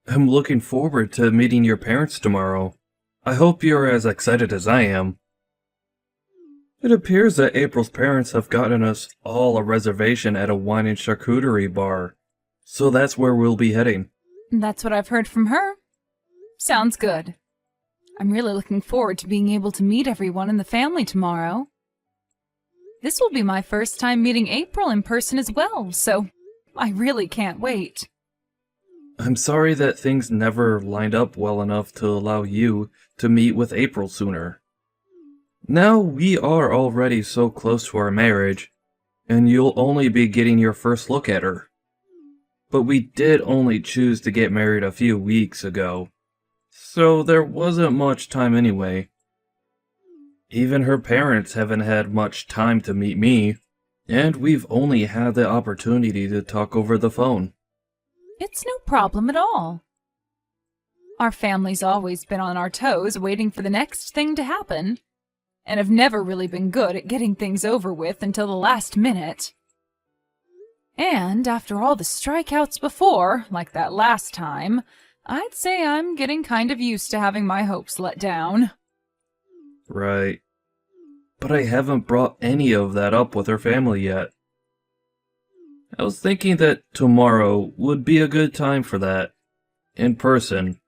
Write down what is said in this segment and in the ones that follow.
I'm looking forward to meeting your parents tomorrow. I hope you're as excited as I am. It appears that April's parents have gotten us all a reservation at a wine and charcuterie bar, so that's where we'll be heading. That's what I've heard from her. Sounds good. I'm really looking forward to being able to meet everyone in the family tomorrow. This will be my first time meeting April in person as well, so I really can't wait. I'm sorry that things never lined up well enough to allow you to meet with April sooner. Now we are already so close to our marriage, and you'll only be getting your first look at her. But we did only choose to get married a few weeks ago, so there wasn't much time anyway. Even her parents haven't had much time to meet me, and we've only had the opportunity to talk over the phone. It's no problem at all. Our family's always been on our toes waiting for the next thing to happen, and have never really been good at getting things over with until the last minute. And after all the strikeouts before, like that last time, I'd say I'm getting kind of used to having my hopes let down. Right. But I haven't brought any of that up with her family yet. I was thinking that tomorrow would be a good time for that, in person,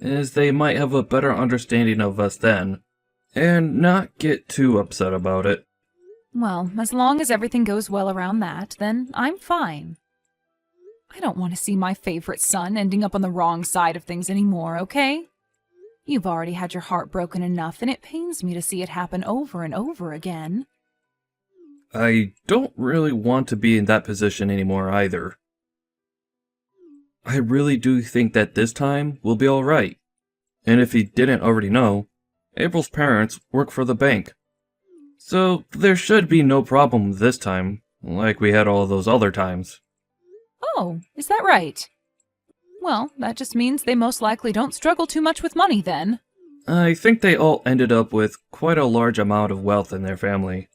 as they might have a better understanding of us then, and not get too upset about it. Well, as long as everything goes well around that, then I'm fine. I don't want to see my favorite son ending up on the wrong side of things anymore, okay? You've already had your heart broken enough, and it pains me to see it happen over and over again. I don't really want to be in that position anymore either. I really do think that this time will be alright. And if you didn't already know, April's parents work for the bank. So there should be no problem this time, like we had all those other times. Oh, is that right? Well, that just means they most likely don't struggle too much with money then. I think they all ended up with quite a large amount of wealth in their family.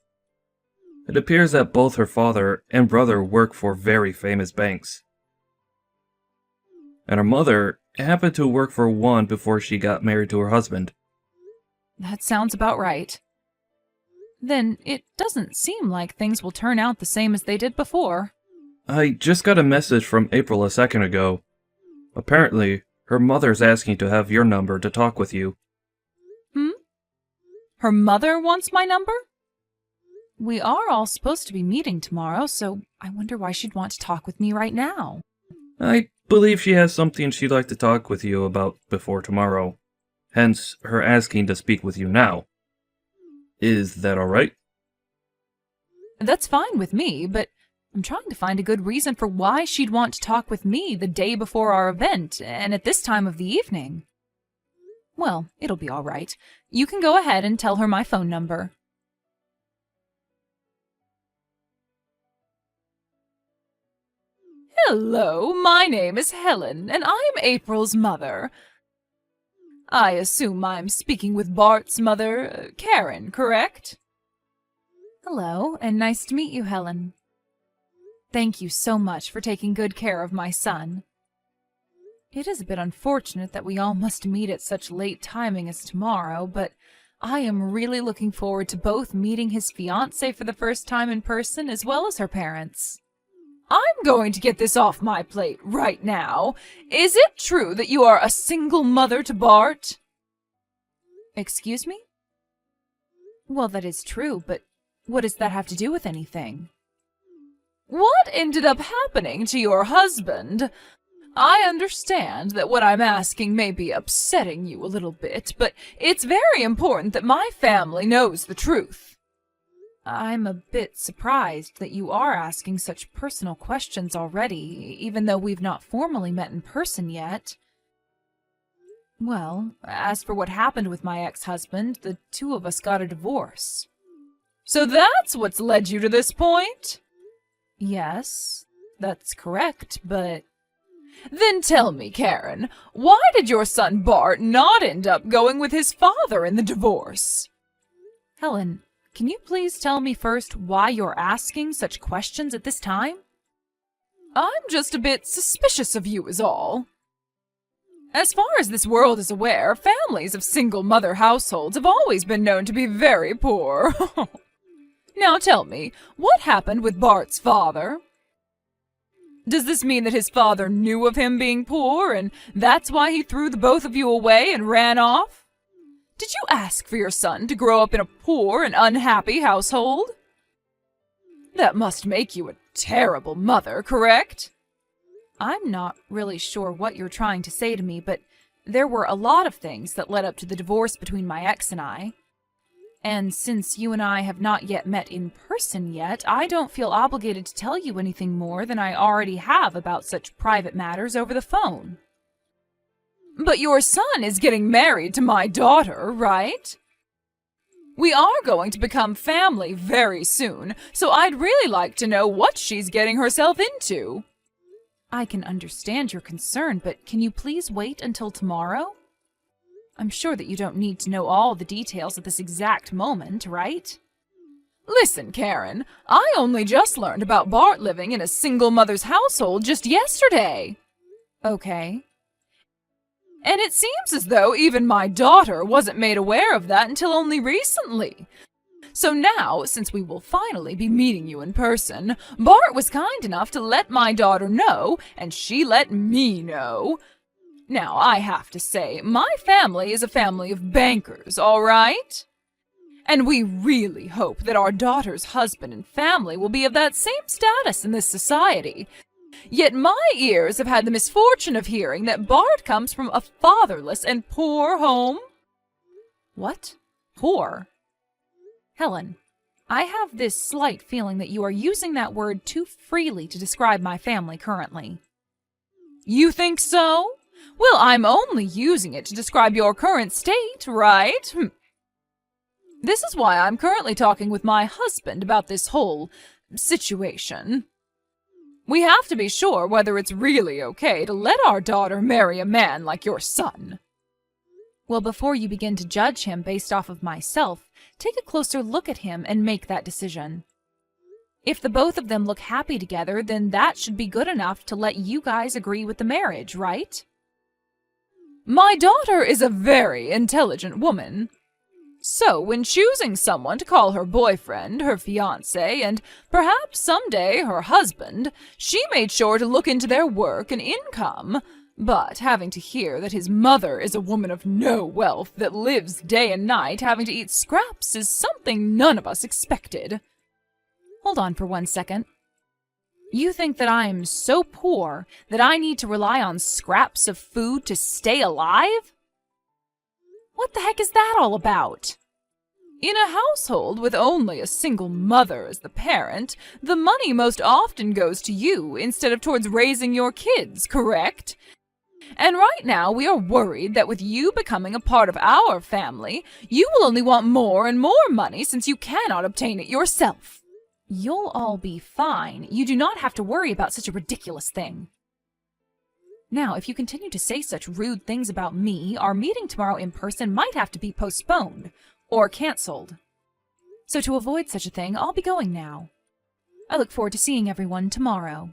It appears that both her father and brother work for very famous banks. And her mother happened to work for one before she got married to her husband. That sounds about right. Then it doesn't seem like things will turn out the same as they did before. I just got a message from April a second ago. Apparently, her mother's asking to have your number to talk with you. Her mother wants my number? We are all supposed to be meeting tomorrow, so I wonder why she'd want to talk with me right now. I believe she has something she'd like to talk with you about before tomorrow. Hence, her asking to speak with you now. Is that alright? That's fine with me, but I'm trying to find a good reason for why she'd want to talk with me the day before our event, and at this time of the evening. Well, it'll be all right. You can go ahead and tell her my phone number. Hello, my name is Helen, and I'm April's mother. I assume I'm speaking with Bart's mother, Karen, correct? Hello, and nice to meet you, Helen. Thank you so much for taking good care of my son. It is a bit unfortunate that we all must meet at such late timing as tomorrow, but I am really looking forward to both meeting his fiancée for the first time in person as well as her parents. I'm going to get this off my plate right now. Is it true that you are a single mother to Bart? Excuse me? Well, that is true, but what does that have to do with anything? What ended up happening to your husband? I understand that what I'm asking may be upsetting you a little bit, but it's very important that my family knows the truth. I'm a bit surprised that you are asking such personal questions already, even though we've not formally met in person yet. Well, as for what happened with my ex-husband, the two of us got a divorce. So that's what's led you to this point? Yes, that's correct, but... Then tell me, Karen, why did your son Bart not end up going with his father in the divorce? Helen, can you please tell me first why you're asking such questions at this time? I'm just a bit suspicious of you is all. As far as this world is aware, families of single-mother households have always been known to be very poor. Now tell me, what happened with Bart's father? Does this mean that his father knew of him being poor, and that's why he threw the both of you away and ran off? Did you ask for your son to grow up in a poor and unhappy household? That must make you a terrible mother, correct? I'm not really sure what you're trying to say to me, but there were a lot of things that led up to the divorce between my ex and I. And since you and I have not yet met in person yet, I don't feel obligated to tell you anything more than I already have about such private matters over the phone. But your son is getting married to my daughter, right? We are going to become family very soon, so I'd really like to know what she's getting herself into. I can understand your concern, but can you please wait until tomorrow? I'm sure that you don't need to know all the details at this exact moment, right? Listen, Karen, I only just learned about Bart living in a single mother's household just yesterday. Okay. And it seems as though even my daughter wasn't made aware of that until only recently. So now, since we will finally be meeting you in person, Bart was kind enough to let my daughter know, and she let me know. Now, I have to say, my family is a family of bankers, all right? And we really hope that our daughter's husband and family will be of that same status in this society. Yet my ears have had the misfortune of hearing that Bart comes from a fatherless and poor home. What? Poor? Helen, I have this slight feeling that you are using that word too freely to describe my family currently. You think so? Well, I'm only using it to describe your current state, right? This is why I'm currently talking with my husband about this whole situation. We have to be sure whether it's really okay to let our daughter marry a man like your son. Well, before you begin to judge him based off of myself, take a closer look at him and make that decision. If the both of them look happy together, then that should be good enough to let you guys agree with the marriage, right? My daughter is a very intelligent woman. So, when choosing someone to call her boyfriend, her fiancé, and perhaps someday her husband, she made sure to look into their work and income. But having to hear that his mother is a woman of no wealth that lives day and night having to eat scraps is something none of us expected. Hold on for 1 second. You think that I'm so poor that I need to rely on scraps of food to stay alive? What the heck is that all about? In a household with only a single mother as the parent, the money most often goes to you instead of towards raising your kids, correct? And right now we are worried that with you becoming a part of our family, you will only want more and more money since you cannot obtain it yourself. You'll all be fine. You do not have to worry about such a ridiculous thing. Now, if you continue to say such rude things about me, our meeting tomorrow in person might have to be postponed or canceled. So to avoid such a thing, I'll be going now. I look forward to seeing everyone tomorrow.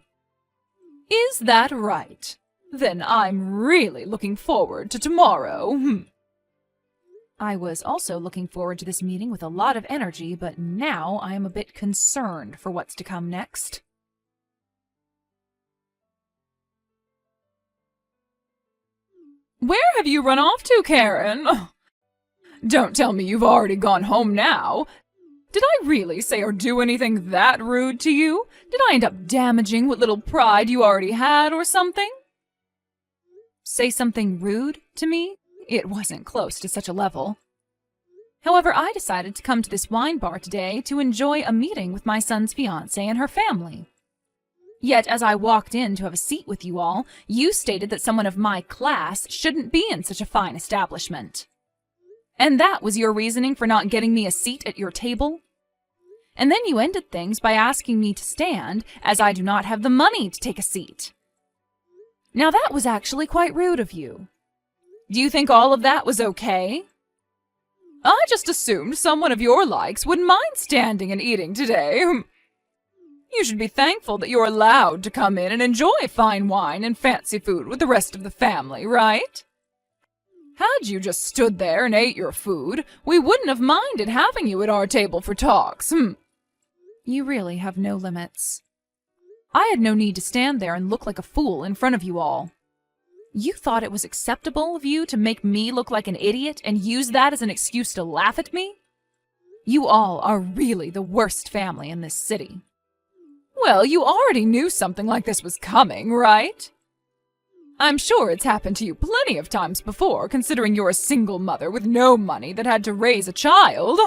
Is that right? Then I'm really looking forward to tomorrow. I was also looking forward to this meeting with a lot of energy, but now I am a bit concerned for what's to come next. Where have you run off to, Karen? Don't tell me you've already gone home now. Did I really say or do anything that rude to you? Did I end up damaging what little pride you already had or something? Say something rude to me? It wasn't close to such a level. However, I decided to come to this wine bar today to enjoy a meeting with my son's fiancée and her family. Yet, as I walked in to have a seat with you all, you stated that someone of my class shouldn't be in such a fine establishment. And that was your reasoning for not getting me a seat at your table? And then you ended things by asking me to stand, as I do not have the money to take a seat. Now that was actually quite rude of you. Do you think all of that was okay? I just assumed someone of your likes wouldn't mind standing and eating today. You should be thankful that you're allowed to come in and enjoy fine wine and fancy food with the rest of the family, right? Had you just stood there and ate your food, we wouldn't have minded having you at our table for talks. You really have no limits. I had no need to stand there and look like a fool in front of you all. You thought it was acceptable of you to make me look like an idiot and use that as an excuse to laugh at me? You all are really the worst family in this city. Well, you already knew something like this was coming, right? I'm sure it's happened to you plenty of times before, considering you're a single mother with no money that had to raise a child.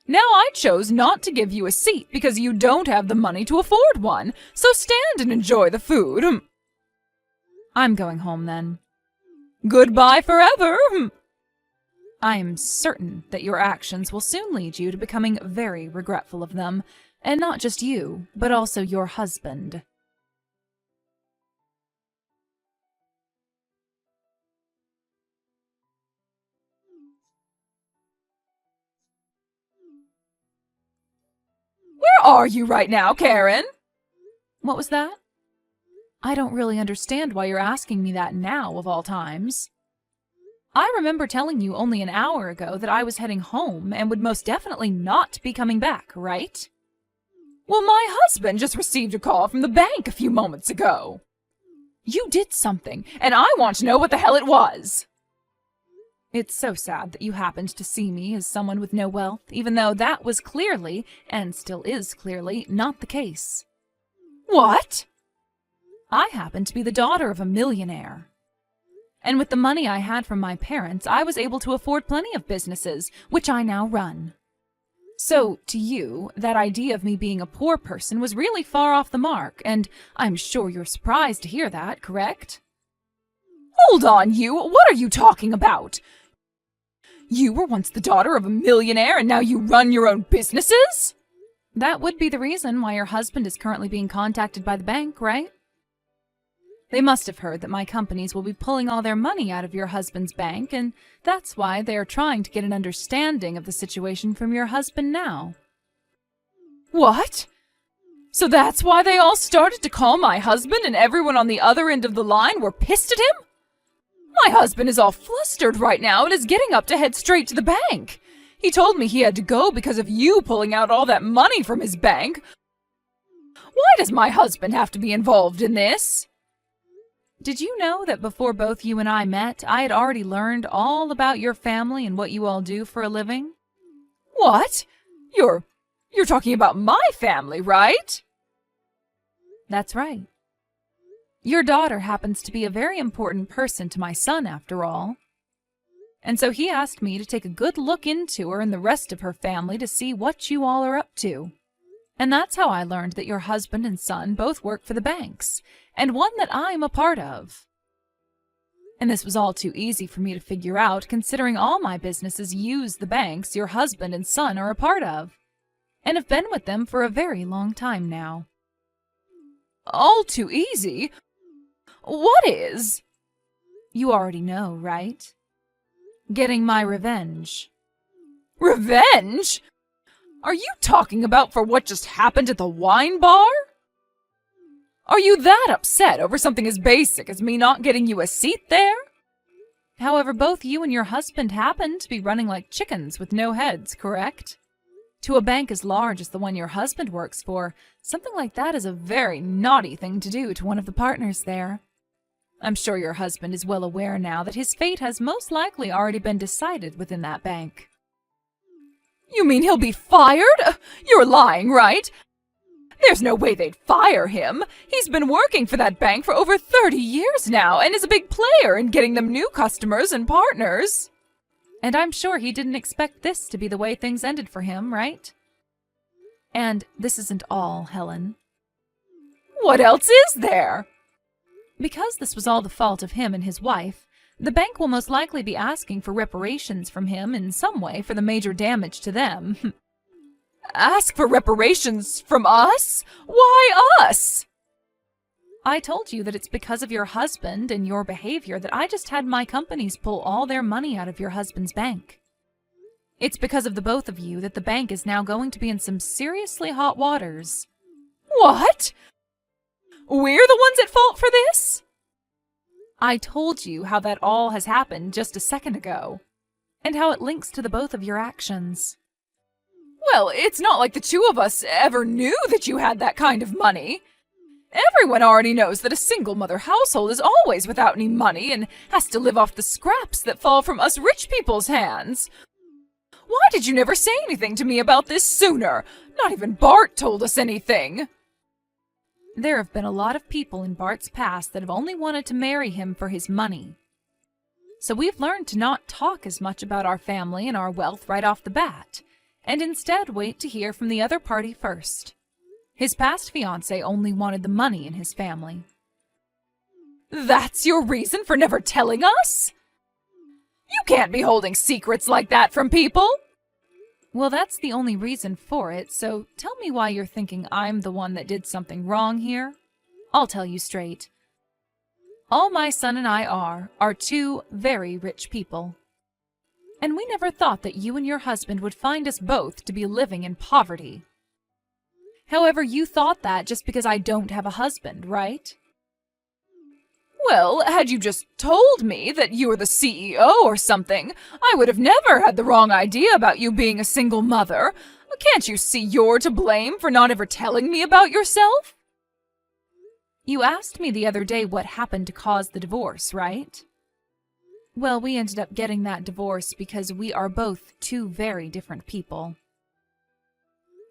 Now I chose not to give you a seat because you don't have the money to afford one, so stand and enjoy the food. I'm going home then. Goodbye forever. I am certain that your actions will soon lead you to becoming very regretful of them, and not just you, but also your husband. Where are you right now, Karen? What was that? I don't really understand why you're asking me that now, of all times. I remember telling you only an hour ago that I was heading home and would most definitely not be coming back, right? Well, my husband just received a call from the bank a few moments ago. You did something, and I want to know what the hell it was. It's so sad that you happened to see me as someone with no wealth, even though that was clearly, and still is clearly, not the case. What? I happen to be the daughter of a millionaire. And with the money I had from my parents, I was able to afford plenty of businesses, which I now run. So, to you, that idea of me being a poor person was really far off the mark, and I'm sure you're surprised to hear that, correct? Hold on, you! What are you talking about? You were once the daughter of a millionaire, and now you run your own businesses? That would be the reason why your husband is currently being contacted by the bank, right? They must have heard that my companies will be pulling all their money out of your husband's bank, and that's why they are trying to get an understanding of the situation from your husband now. What? So that's why they all started to call my husband, and everyone on the other end of the line were pissed at him? My husband is all flustered right now and is getting up to head straight to the bank. He told me he had to go because of you pulling out all that money from his bank. Why does my husband have to be involved in this? Did you know that before both you and I met, I had already learned all about your family and what you all do for a living? What? You're talking about my family, right? That's right. Your daughter happens to be a very important person to my son, after all. And so he asked me to take a good look into her and the rest of her family to see what you all are up to. And that's how I learned that your husband and son both work for the banks, and one that I'm a part of. And this was all too easy for me to figure out, considering all my businesses use the banks your husband and son are a part of, and have been with them for a very long time now. All too easy? What is? You already know, right? Getting my revenge. Revenge? Are you talking about for what just happened at the wine bar? Are you that upset over something as basic as me not getting you a seat there? However, both you and your husband happen to be running like chickens with no heads, correct? To a bank as large as the one your husband works for, something like that is a very naughty thing to do to one of the partners there. I'm sure your husband is well aware now that his fate has most likely already been decided within that bank. You mean he'll be fired? You're lying, right? There's no way they'd fire him. He's been working for that bank for over 30 years now and is a big player in getting them new customers and partners. And I'm sure he didn't expect this to be the way things ended for him, right? And this isn't all, Helen. What else is there? Because this was all the fault of him and his wife, the bank will most likely be asking for reparations from him in some way for the major damage to them. Ask for reparations from us? Why us? I told you that it's because of your husband and your behavior that I just had my companies pull all their money out of your husband's bank. It's because of the both of you that the bank is now going to be in some seriously hot waters. What? We're the ones at fault for this? I told you how that all has happened just a second ago, and how it links to the both of your actions. Well, it's not like the two of us ever knew that you had that kind of money. Everyone already knows that a single-mother household is always without any money and has to live off the scraps that fall from us rich people's hands. Why did you never say anything to me about this sooner? Not even Bart told us anything. There have been a lot of people in Bart's past that have only wanted to marry him for his money. So we've learned to not talk as much about our family and our wealth right off the bat, and instead wait to hear from the other party first. His past fiancée only wanted the money in his family. That's your reason for never telling us? You can't be holding secrets like that from people. Well, that's the only reason for it, so tell me why you're thinking I'm the one that did something wrong here. I'll tell you straight. All my son and I are two very rich people. And we never thought that you and your husband would find us both to be living in poverty. However, you thought that just because I don't have a husband, right? Well, had you just told me that you were the CEO or something, I would have never had the wrong idea about you being a single mother. Can't you see you're to blame for not ever telling me about yourself? You asked me the other day what happened to cause the divorce, right? Well, we ended up getting that divorce because we are both two very different people.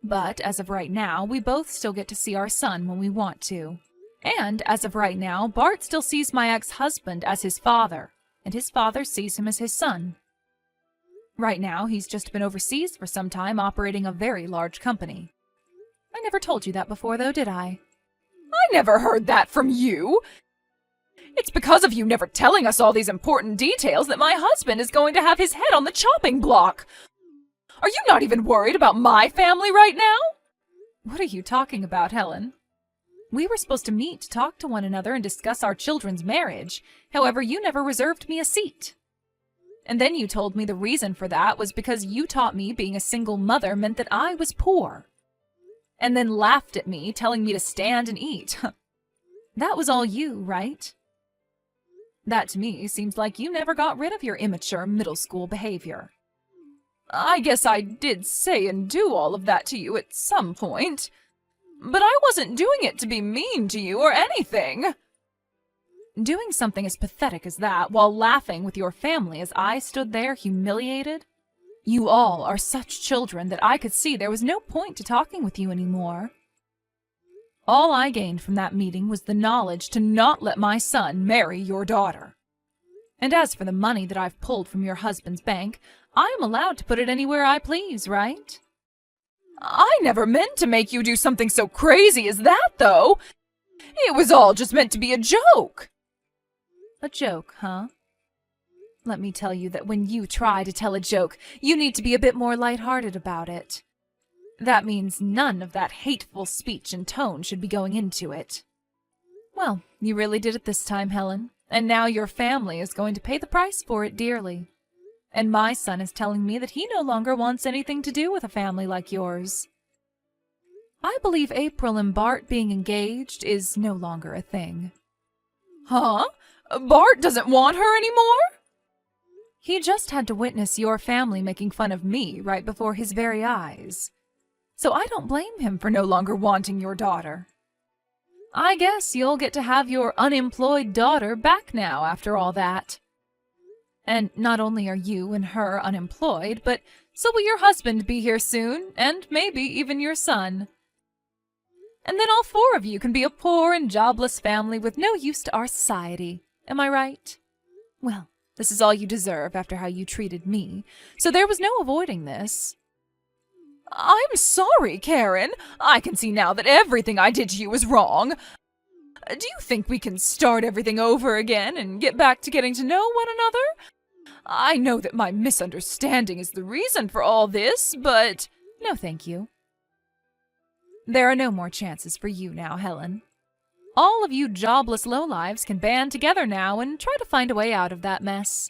But as of right now, we both still get to see our son when we want to. And as of right now, Bart still sees my ex-husband as his father, and his father sees him as his son. Right now, he's just been overseas for some time operating a very large company. I never told you that before, though, did I? I never heard that from you. It's because of you never telling us all these important details that my husband is going to have his head on the chopping block. Are you not even worried about my family right now? What are you talking about, Helen? We were supposed to meet to talk to one another and discuss our children's marriage. However, you never reserved me a seat. And then you told me the reason for that was because you taught me being a single mother meant that I was poor. And then laughed at me, telling me to stand and eat. That was all you, right? That to me seems like you never got rid of your immature middle school behavior. I guess I did say and do all of that to you at some point. But I wasn't doing it to be mean to you or anything. Doing something as pathetic as that while laughing with your family as I stood there humiliated? You all are such children that I could see there was no point to talking with you anymore. All I gained from that meeting was the knowledge to not let my son marry your daughter. And as for the money that I've pulled from your husband's bank, I am allowed to put it anywhere I please, right? I never meant to make you do something so crazy as that, though. It was all just meant to be a joke. A joke, huh? Let me tell you that when you try to tell a joke, you need to be a bit more lighthearted about it. That means none of that hateful speech and tone should be going into it. Well, you really did it this time, Helen, and now your family is going to pay the price for it dearly. And my son is telling me that he no longer wants anything to do with a family like yours. I believe April and Bart being engaged is no longer a thing. Huh? Bart doesn't want her anymore? He just had to witness your family making fun of me right before his very eyes. So I don't blame him for no longer wanting your daughter. I guess you'll get to have your unemployed daughter back now after all that. And not only are you and her unemployed, but so will your husband be here soon, and maybe even your son. And then all four of you can be a poor and jobless family with no use to our society. Am I right? Well, this is all you deserve after how you treated me, so there was no avoiding this. I'm sorry, Karen. I can see now that everything I did to you was wrong. Do you think we can start everything over again and get back to getting to know one another? I know that my misunderstanding is the reason for all this, but... No, thank you. There are no more chances for you now, Helen. All of you jobless lowlives can band together now and try to find a way out of that mess.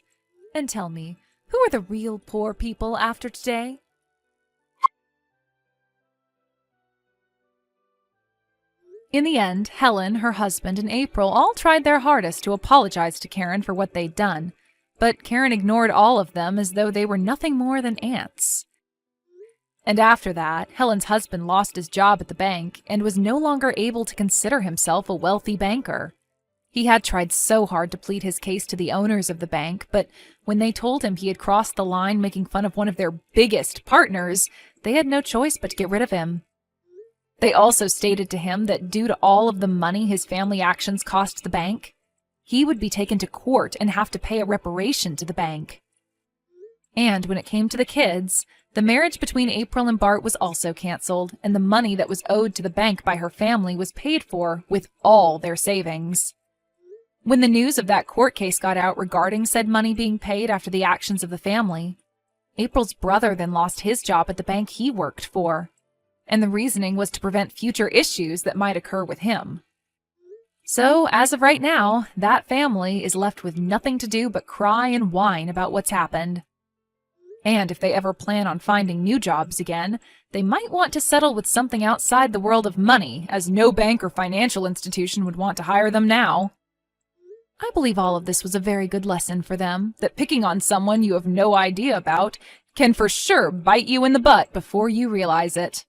And tell me, who are the real poor people after today? In the end, Helen, her husband, and April all tried their hardest to apologize to Karen for what they'd done, but Karen ignored all of them as though they were nothing more than ants. And after that, Helen's husband lost his job at the bank and was no longer able to consider himself a wealthy banker. He had tried so hard to plead his case to the owners of the bank, but when they told him he had crossed the line making fun of one of their biggest partners, they had no choice but to get rid of him. They also stated to him that due to all of the money his family actions cost the bank, he would be taken to court and have to pay a reparation to the bank. And when it came to the kids, the marriage between April and Bart was also canceled, and the money that was owed to the bank by her family was paid for with all their savings. When the news of that court case got out regarding said money being paid after the actions of the family, April's brother then lost his job at the bank he worked for, and the reasoning was to prevent future issues that might occur with him. So, as of right now, that family is left with nothing to do but cry and whine about what's happened. And if they ever plan on finding new jobs again, they might want to settle with something outside the world of money, as no bank or financial institution would want to hire them now. I believe all of this was a very good lesson for them, that picking on someone you have no idea about can for sure bite you in the butt before you realize it.